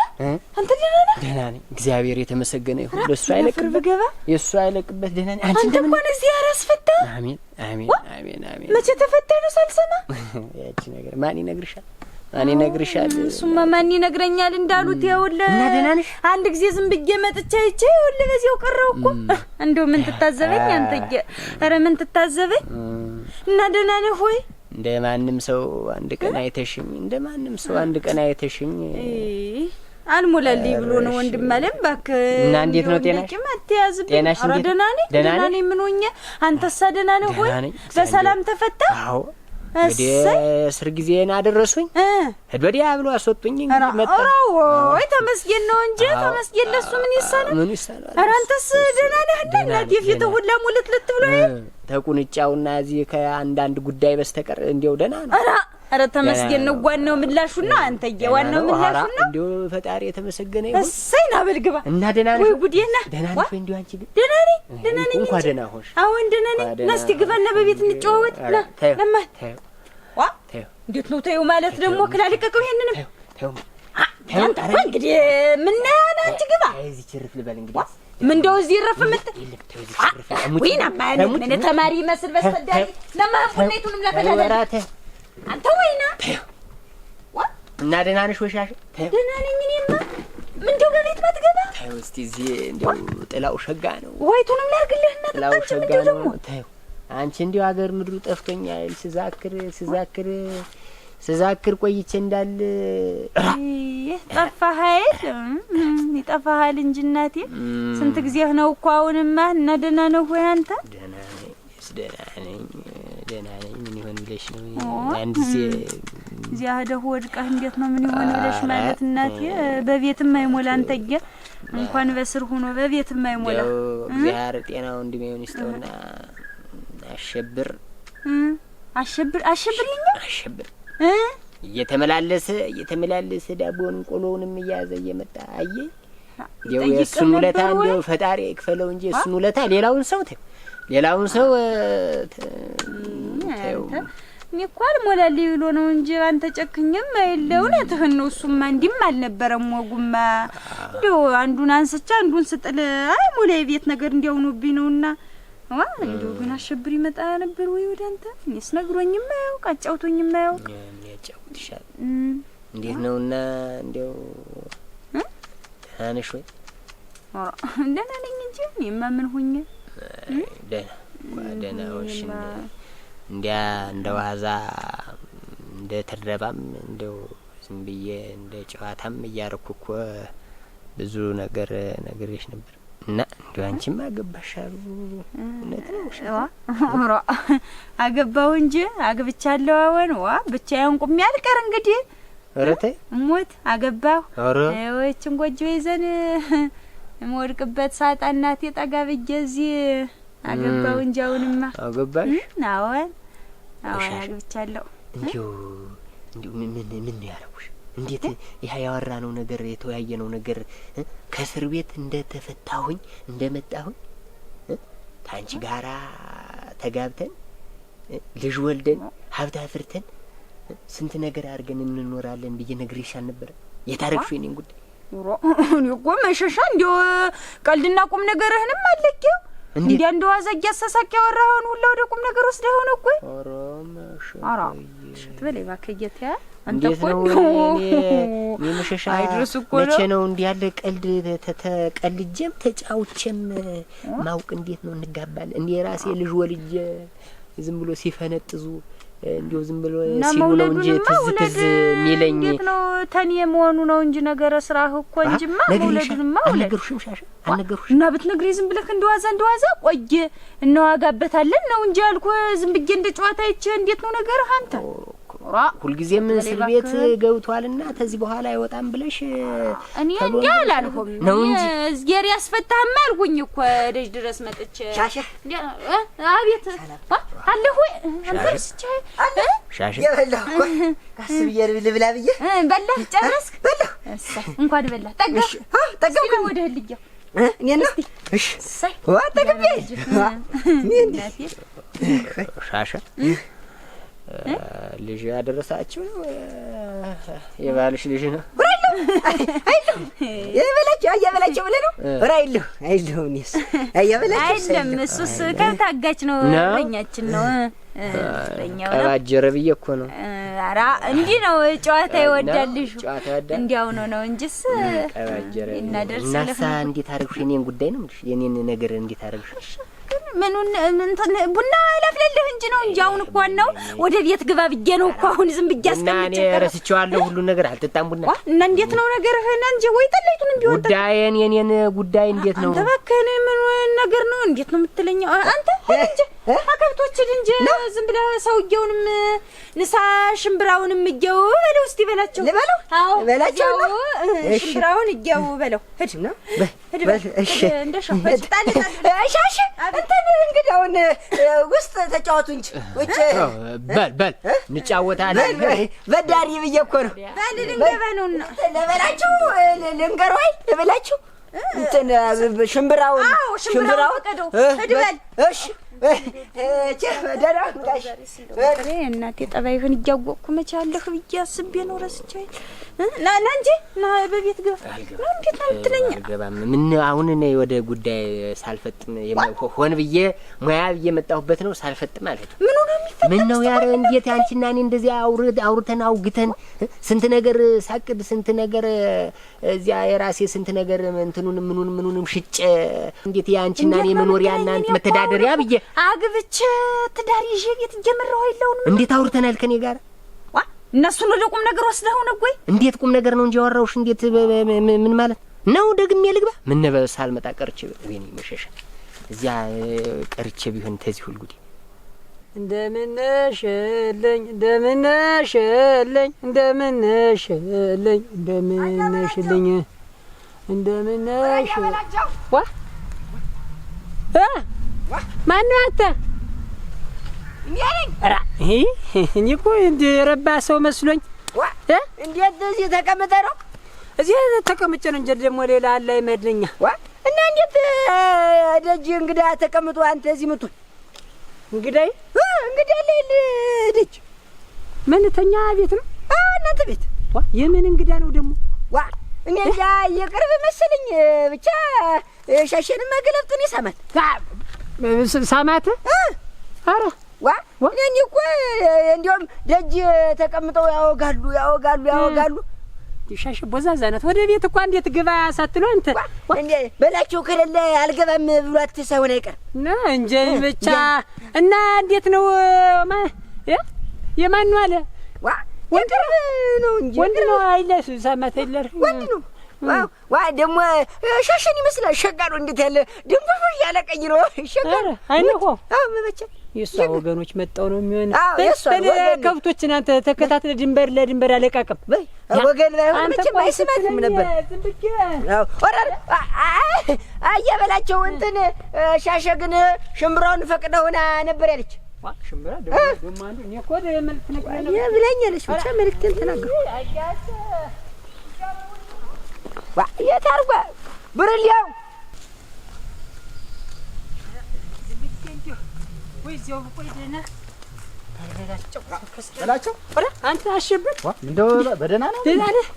አንተ ደህና ነህ?
ደህና ነኝ። እግዚአብሔር የተመሰገነ ይሁን። ለእሱ አይለቅበት
ብገባ
የእሱ አይለቅበት። ደህና ነኝ። አንቺ
አንተ
እንደምን
እንኳን እዚህ ያራስፈታ።
አሜን አሜን አሜን አሜን።
መቼ ተፈታ ነው ሳልሰማ?
ያቺ ነገር ማን ይነግርሻል? ማን ይነግርሻል?
እሱማ ማን ይነግረኛል እንዳሉት ይኸውልህ።
እና ደህና ነሽ?
አንድ ጊዜ ዝም ብዬ መጥቼ አይቼ ይኸውልህ በዚያው ቀረው እኮ። እንደው ምን ትታዘበኝ አንተዬ? ኧረ ምን ትታዘበኝ? እና ደህና ነህ ወይ?
እንደ ማንም ሰው አንድ ቀን አይተሽኝ፣ እንደ ማንም ሰው አንድ ቀን አይተሽኝ
አልሞላልኝ ብሎ ነው ወንድም አለም። እባክህ
እና እንዴት ነው ጤናሽ?
አትያዝብኝ። ኧረ ደህና ነኝ ደህና ነኝ። ምን ሆኜ? አንተሳ ደህና ነህ ወይ? በሰላም ተፈታ?
አዎ እንግዲህ እስር ጊዜን አደረሱኝ። ወዲያ ብሎ አስወጡኝ። እንግዲህ መጣ።
ወይ ተመስገን ነው እንጂ ተመስገን። ለሱ ምን ይሳናል?
ምን ይሳናል?
ኧረ አንተስ ደህና ነህ? እናቴ ፊትህ ሁላ ሙልትልት ብሎ
ተቁንጫውና እዚህ ከአንዳንድ ጉዳይ በስተቀር እንዲያው ደህና ነው።
ኧረ ተመስገን ነው። ዋናው ምላሹ ነው አንተዬ፣ ዋናው ምላሹ ነው።
እንዲያው ፈጣሪ የተመሰገነ ይሁን።
እሰይ ና በል ግባ።
እና ደህና ነሽ
ወይ ጉዴና?
ደህና ነሽ ወይ? እንዲያው አንቺ ግን
ደህና ነኝ ደህና ነኝ።
እንኳን ደህና ሆንሽ።
አሁን ደህና ነኝ። ና እስቲ ግባና በቤት እንጨዋወት። ለማ ዋ እንዴት ነው ተይው ማለት ደግሞ ክላልቀቀው። ይሄንንም ተይው እንግዲህ ምን ነህ አንቺ? ግባ
እዚህ ችርፍ ልበል እንግዲህ
ምን እንደው እዚህ ረፍ ምት ወይና ማለት ምን ተማሪ መስል በስተዳሪ ለማህቡነቱንም ለፈዳዳሪ አንተ ወይና
እና ደህና ነሽ ወይ? ሻሽ
ደህና ነኝ እኔማ። ምን እንደው በቤት ባትገባ
ተይው እስቲ እዚህ እንደው ጥላው ሸጋ ነው።
ወይቱንም ላርግልህና
ጥላው ሸጋ ነው። ተይው አንቺ እንደው ሀገር ምድሩ ጠፍቶኛል። ስዛክር ቆይቼ እንዳል
ጠፋሃል። ይጠፋሃል እንጂ እናቴ ስንት ጊዜህ ነው እኮ። አሁንማ እና ደህና ነው ወይ አንተ?
ደህና ነኝ ደህና ነኝ። ምን ይሆን ብለሽ ነው? አንድ ጊዜ
እዚያ ሄደህ ወድቀህ እንዴት ነው ምን ይሆን ብለሽ ማለት እናቴ? በቤትም አይሞላ አንተዬ፣ እንኳን በስር ሆኖ በቤትም አይሞላ።
እግዚአብሔር ጤናውን እንደሚሆን ይስጠውና አሸብር እየተመላለሰ ዳቦውን ቆሎውንም እያዘ እየመጣ አየ። ያው የእሱን ውለታ እንደው ፈጣሪ ይክፈለው እንጂ እሱን ውለታ ሌላውን ሰው
እኔ እኮ አልሞላልኝ ብሎ ነው እንጂ አንተ ጨክኝም አይደለ? እውነትህን ነው። እሱማ እንዲህም አልነበረም ወጉማ። እንደው አንዱን አንስቻ አንዱን ስጥል አይሞላ የቤት ነገር እንዲያውኑብኝ ነውና እንደው ግን አሸብር ይመጣ ነበር ወይ ወደ አንተ? እኔስ ነግሮኝም አያውቅ አጫውቶኝም አያውቅ።
ባጫውት ይሻል። እንዴት ነውና እንደው ደህና ነሽ ወይ?
ደህና ነኝ እንጂ እኔማ ምን ሆኜ
ደህና ሆንሽ? እንዲያ እንደ ዋዛ እንደ ተድረባም እንደው ዝም ብዬ እንደ ጨዋታም እያረኩ እኮ ብዙ ነገር ነግሬሽ ነበር እና እንደው አንቺማ አገባሻሉ። እውነት ነው?
አገባሁ እንጂ አግብቻለሁ። አሁን ብቻዬን ቁሜ አልቀር እንግዲህ።
ኧረ ተይ
እሞት አገባሁ። ይህችን ጎጆ ይዘን የምወድቅበት ሳጣ እናቴ ጠጋ ብዬ እዚህ አገባሁ እንጂ አሁንማ
አገባሽ?
አዎን አግብቻለሁ።
እንዲሁ ምን ያረጉሽ? እንዴት ይሄ ያወራነው ነገር የተወያየነው ነገር ከእስር ቤት እንደተፈታሁኝ እንደመጣሁኝ ታንቺ ጋራ ተጋብተን ልጅ ወልደን ሀብት አፍርተን ስንት ነገር አድርገን እንኖራለን ብዬ ነግሬሻል ነበር። የታረግሽ የኔን ጉዳይ
እኔ እኮ መሸሻ እንዲያው ቀልድና ቁም ነገርህንም አለቂው እንዲያ እንደ ዋዛ እያሳሳቅ ያወራኸውን ሁላ ወደ ቁም ነገር ወስደህ ሆነ እኮ ትበለኝ እባክህ ጌታ። አንተ እኮ
እኔ መሸሻ አይድረስ እኮ መቼ ነው እንዲህ ያለ ቀልድ ተቀልጄም ተጫውቼም ማውቅ? እንዴት ነው እንጋባለን? እንዴ ራሴ ልጅ ወልጄ ዝም ብሎ ሲፈነጥዙ እንዲሁ ዝም ብሎ ሲሉ ነው እንጂ ትዝ ሚለኝ
ነው ተኔ መሆኑ ነው እንጂ ነገረ ስራህ እኮ እንጂማ መውለድንማ
አልነገሩሽም? ሻሻ አልነገሩሽ?
እና ብትነግሪ ዝም ብለህ እንደዋዛ ቆየ እናዋጋበታለን ነው እንጂ አልኩህ። ዝም ብዬ እንደ ጨዋታ ይቼ እንዴት ነው ነገርህ አንተ?
ሁልጊዜም እስር ቤት ገብቷልና ከዚህ በኋላ አይወጣም ብለሽ
እኔ እንዴ አላልኩም
ነው እንጂ
እዝጌር ያስፈታህማ አልኩኝ እኮ ደጅ ድረስ መጥቼ።
ሻሻ
አቤት አለሁ አንተስ
ሻሻ
የበላሁ እኮ ካስብ ልብላ ብዬ
በላህ ጨረስክ?
በላሁ
እንኳን በላህ ጠገብኩ ወደ ልጅው
እኔና እሺ ጠግቤ
ሻሻ ልጅ ያደረሳችሁ ነው? የባልሽ ልጅ ነው?
አይደለም የበላቸው ብለህ ነው? አይደለም እኔስ
አይደለም እሱስ ከታጋች ነው። እኛችን ነው
ቀባጀረ ብዬ እኮ ነው።
ኧረ እንዲህ ነው ጨዋታ ይወዳልሽ።
ጨዋታ ይወዳል
እንዲያው ነው እንጂስ
ቀባጀረ
እናደርስልህ።
እናሳ እንዴት አደረግሽ? የኔን ጉዳይ ነው እንዴ? የኔን ነገር እንዴት አደረግሽ?
ምኑን ቡና ላፍለልህ እንጂ ነው እንጂ አሁን እኮ ነው ወደ ቤት ግባ ብዬ ነው እኮ አሁን ዝም ብዬ አስቀምጬ
እና እኔ ረስቼዋለሁ ሁሉ ነገር። አልጠጣም ቡና
እና እንዴት ነው ነገርህና እንጂ ወይ ጠላይቱን ቢወጣ
ጉዳይን የኔን ጉዳይ እንዴት ነው?
አንተ እባክህን ምን ነገር ነው እንዴት ነው የምትለኝ አንተ? እንጂ አከብቶችን እንጂ ዝም ብለህ ሰውየውንም ንሳ ሽምብራውንም እየው በለው እስቲ በላቸው።
ልበለው?
አዎ
በላቸው ነው
ሽምብራውን እየው በለው። ሂድ ነው እሺ እንደሻው ጣል ሻሽ
እንትን እንግዲህ አሁን ውስጥ ተጫወቱ እንጂ ውጭ
በል እንጫወታለን።
በዳሪ ብዬ እኮ ነው።
በል ልንገባ ነውና
ለበላችሁ ልንገረው አይደል? ለበላችሁ እንትን ሽምብራውን
ቀደው ሂድ በል
እሺ
እናቴ ጠባይህን እያወቅኩ መቼ አለህ ብዬ አስቤ ነው ረስቼ። ና እንጂ ና በቤት ግባ። እንዴት ነው የምትለኝ?
አልገባም። ምን አሁን እኔ ወደ ጉዳይ ሳልፈጥም ሆን ብዬ ሙያ ብዬ መጣሁበት ነው። ሳልፈጥም አልሄድም።
ምን ነው የሚፈጠር?
ምን ነው ያረ እንዴት አንቺና እኔ እንደዚህ አውርተን አውግተን ስንት ነገር ሳቅድ ስንት ነገር እዚያ የራሴ ስንት ነገር እንትኑንም ምኑንም ሽጬ እንዴት ያንቺና እኔ መኖሪያ እናንተ መተዳደሪያ ብዬ
አግብቼ ትዳር ይዤ ቤት እየመራሁ አይለውንም።
እንዴት አውርተናል ከኔ ጋር?
እነሱን ወደ ቁም ነገር ወስደው ነው ወይ?
እንዴት ቁም ነገር ነው እንጂ ያወራውሽ? እንዴት ምን ማለት ነው? ደግሜ ልግባ? ምን ነበ ሳልመጣ ቀርቼ ወይኔ መሸሻ እዚያ ቀርቼ ቢሆን ተዚህ ሁሉ ጉዲ
እንደምነሽልኝ ማነው አንተ? እኔ እኮ እንደ የረባ ሰው መስሎኝ።
እንዴት እዚህ ተቀምጠህ ነው?
እዚህ ተቀምጬ ነው እንጂ ደግሞ ሌላ አለ አይመድልኛ።
እና እንዴት ደጅ እንግዳ ተቀምጦ አንተ እዚህ ምትሆን? እንግዳ ላይ ደጅ
ምን ተኛ ቤት ነው?
እናንተ ቤት
የምን እንግዳ ነው ደግሞ?
እኔ ያ የቅርብ መሰለኝ። ብቻ ሻሸንም መገለብጡን ይሰማል።
ሳማት? ኧረ
እኔ እኮ እንዲያውም ደጅ ተቀምጠው ያወጋሉ
ሻሽ ቦዛዛ ናት። ወደ ቤት እኮ እንዴት ግባ ሳትሉ አንተ
እንዴ በላቸው ከሌለ አልገባም ብሏት ሳይሆን አይቀር
ና እንጂ ብቻ እና እንዴት ነው የማን ነው አለ
ወንድ ነው እንጂ
ወንድ ነው አይለስ ሰማተለር
ወንድ ነው ደግሞ ሻሽን ይመስላል ሸጋ ነው እንዴት ያለ ድንቡር ያለ ቀይ ነው ሸጋ
አይነው
መበቻ
የሷ ወገኖች መጣው ነው የሚሆን ከብቶች እናንተ ተከታተለ ድንበር ለድንበር አለቃቀም
ወገን ባይሆን መቼም አይስማትም ነበር አየበላቸው እንትን ሻሸ ግን ሽምብራውን ፈቅደውና ነበር ያለች
ሽምብራ ደግሞ አንዱ እኔ እኮ መልክ ነግረኝ
ብለኛለች ብቻ መልክቴን ተናገሩ የታርጓ ብርልያው
ወይዚያው ቆይደና
በላቸው
አንተ አሸብር
እንደው በደህና ነው
ደህና ነህ?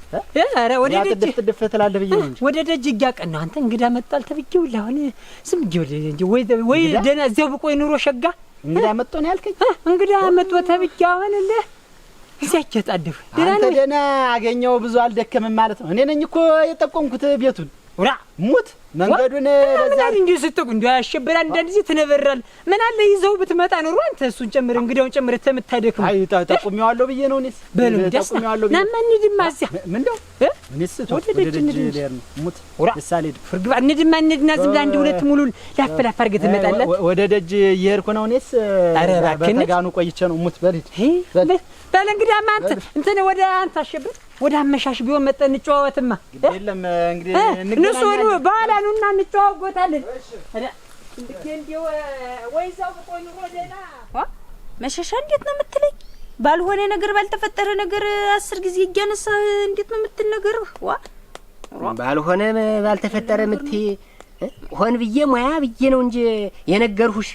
ኧረ ወደ ደጅ
ጥድፍ ትላለህ ብዬ ነው እንጂ
ወደ ደጅ እያቀና አንተ እንግዳ መጣል ተብዬው ለአሁን ዝም ብዬው እንጂ ወይ ደህና እዚያው ብቆይ ኑሮ ሸጋ
እንግዳ መጥቶ ነው ያልከኝ?
እንግዳ መጥቶ ተብዬው አሁን እዚያ እየጣደፍ
አንተ ደህና አገኘው ብዙ አልደከምም ማለት ነው። እኔ ነኝ እኮ የጠቆምኩት ቤቱን
ወራ
ሙት መንገዱን
በዛ እንጂ ስትቁ እንዴ አሸብር አንዳንድ ጊዜ ትነበራል። ምን አለ ይዘው ብትመጣ ኑሮ አንተ እሱን ጨምር እንግዳውን ጨምር ተምታደክም
አይ ጠቁሜዋለሁ ብዬ ነው እኔስ
በሉ ጠቁሜዋለሁ ብዬ ናማን ድማ እዚያ
ምንድነው እኔስ ወደ ደጅ ልሄድ ነው ሙት ለሳሌድ
ፍርግባ እንድማ እንድና ዝም ብላ አንድ ሁለት ሙሉ ላፈላፍ አድርገህ ትመጣለህ።
ወደ ደጅ እየሄድኩ ነው እኔስ በተጋኑ ቆይቼ ነው ሙት በልሂድ
በል እንግዲህ አንተ እንትን ወደ አንተ አሸብር ወደ አመሻሽ ቢሆን መጠን እንጨዋወትማ
የለም እንግዲህ
እንገናኛለን። በኋላ ኑና እንጨዋወታለን። እንዴው ወይዛው ቆይ ኑሮ ደና
መሸሻ እንዴት ነው የምትለኝ? ባልሆነ ነገር ባልተፈጠረ ነገር 10 ጊዜ እያነሳ እንዴት ነው የምትነገረው?
ባልሆነ ባልተፈጠረ ሆን ብዬ ሙያ ብዬ ነው እንጂ የነገርሁሽ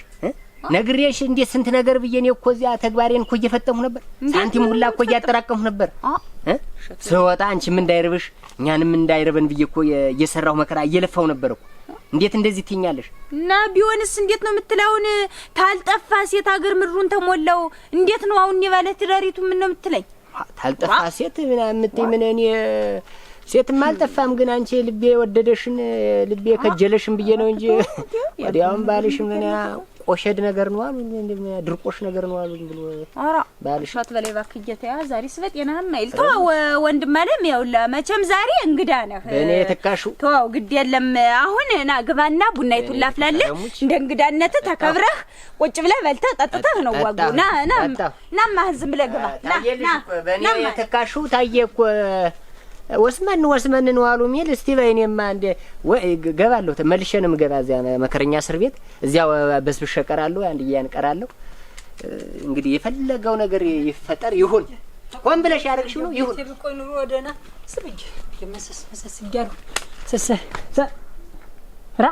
ነግሬሽ እንዴት ስንት ነገር ብዬ ነው እኮ እዚያ ተግባሬን እኮ እየፈጠምሁ ነበር። ሳንቲም ሁላ እኮ እያጠራቀምሁ ነበር። ስወጣ አንቺም እንዳይርብሽ እኛንም እንዳይርበን ብዬ እኮ እየሰራሁ መከራ እየለፋሁ ነበር እኮ። እንዴት እንደዚህ ትኛለሽ?
እና ቢሆንስ እንዴት ነው የምትለውን? ታልጠፋ ሴት ሀገር ምድሩን ተሞላው እንዴት ነው አሁን የባለ ትዳሪቱ ምን ነው የምትለኝ?
ታልጠፋ ሴት ምን እኔ ሴትም አልጠፋም፣ ግን አንቺ ልቤ ወደደሽን ልቤ ከጀለሽን ብዬ ነው እንጂ ወዲያውም ባልሽ ምን ቆሸድ ነገር ነው አሉ እንዴ ድርቆሽ ነገር ነው አሉ ብሎ
አራ
ባልሽ
አትበለይ ባክየተ ያ ዛሬ ስበጤናህም አይልተው ወንድም አለም ያውላ መቼም ዛሬ እንግዳ ነህ
እኔ ተካሹ
ተው ግድ የለም አሁን ና ግባና ቡናይቱን ላፍላለህ እንደ እንግዳነት ተከብረህ ቁጭ ብለህ በልተህ ጠጥተህ ነው ወጉ ና ማህን ዝም ብለህ ግባ ና
በእኔ ተካሹ ታየኩ ወስመን ነው አሉ ሚል እስቲ በእኔማ እንደ ወይ ገባለሁ ተመልሸንም ገባ እዚያ መከረኛ እስር ቤት እዚያው በስብሽ ቀራለሁ አንድ ያንቀራለሁ። እንግዲህ የፈለገው ነገር ይፈጠር ይሁን ቆም ብለሽ ያደርግሽው ነው ይሁን
ተብቆይ ኑሮ ወደና ስብጅ ለመሰስ ይጋሩ ሰሰ ራ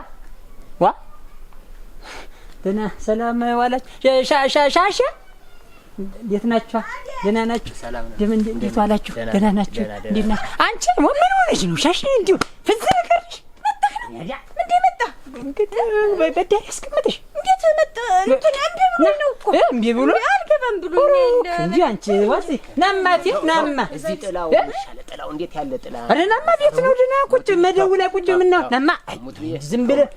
ዋ ደና ሰላም ዋላች ሻሻ እንዴት ናችሁ? ደህና ናችሁ? ደም እንዴት ዋላችሁ? ደህና ናችሁ? እንዴት ናችሁ? አንቺ ምን ሆነሽ ነው? ሻሽ እንዴው ፍዝር ቀርሽ መጣ እንግዲህ በዳይ ያስቀመጥሽ እንዴት መጣ? እንትን ነው እኮ እምቢ ብሎ አልገባም ብሎ እንጂ አንቺ ዋሲ ናማቲ ናማ
እዚህ ጥላው ይሻለ ጥላው እንዴት ያለ ጥላ
አረ ናማ ቤት ነው ደህና ቁጭ መደው ላይ ቁጭ ምን ነው ናማ ዝም ብለህ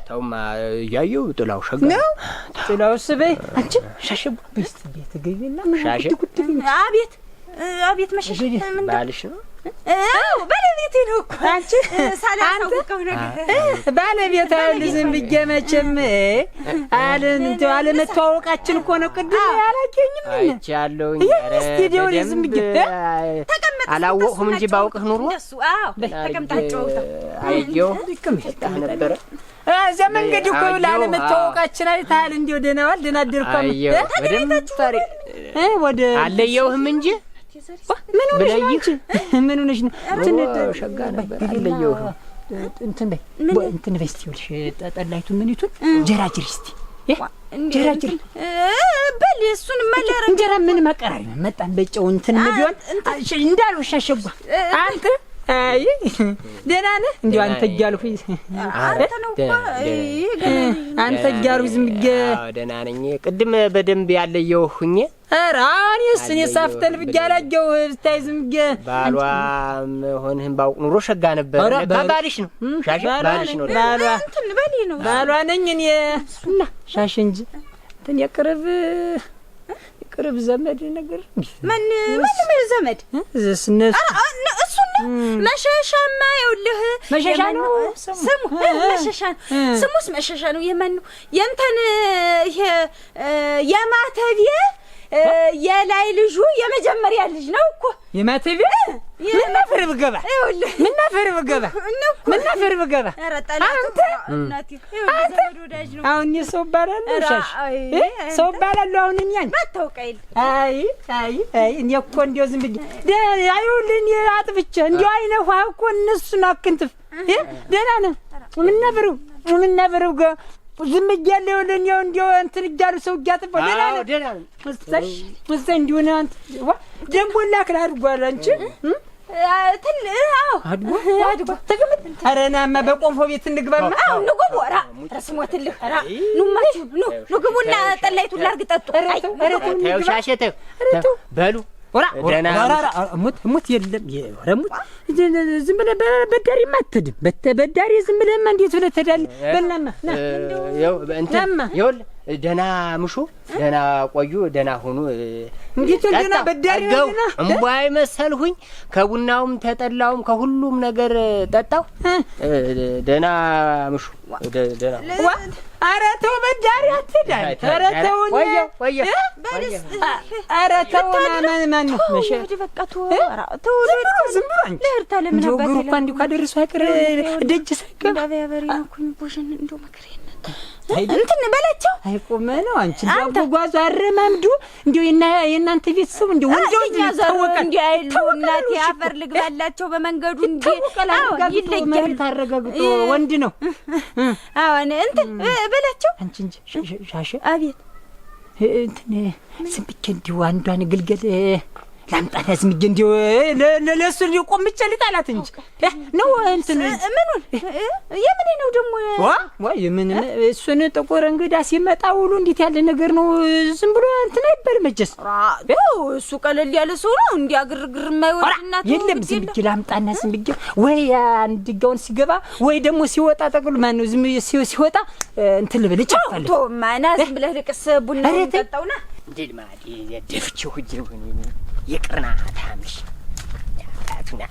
ተውማ ያየው ጥላው ሸጋ
ነው ጥላው ስበይ አንቺ ሻሽቡ ቤት ገይና
ሻሽ
አቤት መሸሽ ምን
ባልሽ ነው
ባለቤቴ ነው እኮ አንቺ ሳላውቀው ነገር
ባለቤት አይደል ዝም ብዬ መቼም አለመተዋወቃችን እኮ ነው ቅድም ያላከኝም
አይቻለሁኝ
እስቲ ዲዮሪ ዝም ብዬ
አላወቅሁም እንጂ ባውቅህ ኑሮ
ተቀምጣቸው
አየው ነበር
እዚያ መንገድ እኮ ላለመተዋወቃችን አይተሃል እንዲው ደህናዋል ደህና አደርኩም
በደምብ ታሪ
ወደ
አለየውህም እንጂ
ምን ሆነሽ ነው
ሸጋ ነበር አለየውህ
እንትን በይ እስቲ ይኸውልሽ ጠላይቱን ምኒቱን ጀራጅሪ እስቲ ጀራጅሪ
በል እሱን ማለረ
እንጀራ ምን መቀራሪ መጣን በጨው እንትን ቢሆን እንዳልወሻሸጓ አንተ አይ ደህና ነህ? እንዲያው አንተ እያልኩኝ
አንተ ነው እኮ
አንተ እያልኩኝ ዝም ብዬ
ደህና ነኝ። ቅድም በደንብ ያለየሁኝ
ኧረ እኔ ሳፍተል ብዬ አላየሁህ ብታይ ዝም ብዬ
ባሏ መሆንህን ባውቅ ኑሮ ሸጋ ነበር። ባልሽ ነው ሻሽ ባልሽ ነው
እንትን በሊ ነው
ባሏ ነኝ እኔ እና ሻሽ እንጂ እንትን የቅርብ ዘመድ ነገር
ምን ዘመድ
እነሱ
እሱና መሸሻማ ይኸውልህ
መሸሻ ነው
ስሙ መሸሻ ስሙስ መሸሻ ነው። የማን ነው የእንትን ይሄ የማተቤ የላይ ልጁ የመጀመሪያ ልጅ ነው እኮ
የማተቤ ምን ነበር ብገባ
ይኸውልህ ምን ነበር ብገባ ኧረ ጠላት እናቴ ይኸውልህ ዘመድ ወዳጅ ነው።
አሁን ሰው ባላለው ሻሽ ሰው ባላለው አሁን እኛን
ባታውቀኝ
አይ እኔ እኮ እንደው ዝም ብዬ አይውልህ እኔ አጥፍቼ እንደው አይነው እኮ እነሱን አክንትፍ ደህና ነህ ምን ነበር ዝም እያለሁ ይኸውልህ እንደው እንትን እያሉ ሰው እያጥፋ ደህና ነህ መስተሽ እንዲሁ ነው አንተ ደንቦላ ክላ አድርጓል አንቺ አድጎ ተቀመጥ። ኧረ ናማ በቆንፎ ቤት እንግባማ።
ንግቡ ኧረ ስሞትልህ ኧረ ኑማችሁ ንግቡና ጠላይቱን ላድርግ ጠጡ።
ኧረ ተው ሻሼ ተው በሉ ደህና
ሙት የለም ኧረ ሙት ዝም ብለህ በዳሪማ አትሄድም። በዳሪ ዝም ብለህማ እንዴት ብለህ ትሄዳለህ? በላማ
ይኸውልህ ደህና ምሹ ደህና ቆዩ ደህና ሁኑ።
እንዴት ደህና በዳሪ ነው
እምቧይ መሰልሁኝ። ከቡናውም ተጠላውም ከሁሉም ነገር ጠጣው። ደህና ምሹ ደህና
ኧረ ተው በዳሪ አትሄዳል። ኧረ ተው
ቆየ
ኧረ ተው ማን ነው መሸ
በቃ ተው
ዝም ብሎ አንቺ እንደው እግሩ እንኳን እንዲሁ ካደረሱ አይቀር ደጅ ሳይገባ
ባባያበሪ ነው እኮ ቦሽን እንደው መከረኝ እንትን በላቸው
አይቆመ ነው አንቺ ጓጓዙ አረማምዱ እንዴ የእናንተ ቤተሰብ እንዴ ወንጀል
ይታወቃል እንዴ አይሉ እናቴ አፈር ልግባላቸው በመንገዱ እንዴ
ይለያል ታረጋግጦ ወንድ ነው
አሁን እንትን በላቸው
አንቺ እንጂ ሻሽ
አቤት
እንትን ስንብኬ እንዲው አንዷን ግልገል ላምጣና ዝም ብዬ እንዲው ለሱ እንዲው ቆምጬ ልጣላት እንጂ ነው እንትን
ምኑን የምን ነው ደግሞ
ወይ ምን እሱን ጥቁር እንግዳ ሲመጣ ሁሉ እንዴት ያለ ነገር ነው ዝም ብሎ እንትን አይባል መጀስ
እሱ ቀለል ያለ ሰው ነው እንዲያ ግርግር የማይወድና
የለም ዝም ብዬ ላምጣና ዝም ብዬ ወይ አንድጋውን ሲገባ ወይ ደግሞ ሲወጣ ጠቅሉ ማን ነው ዝም ሲወጣ እንትን ልብል ጨፋለ
ቶ ማና ዝም ብለህ ልቅስ ቡና እንጠጣውና
ዲልማዲ የደፍቺው ሁሉ ይቅርና ታምሽ ያቱና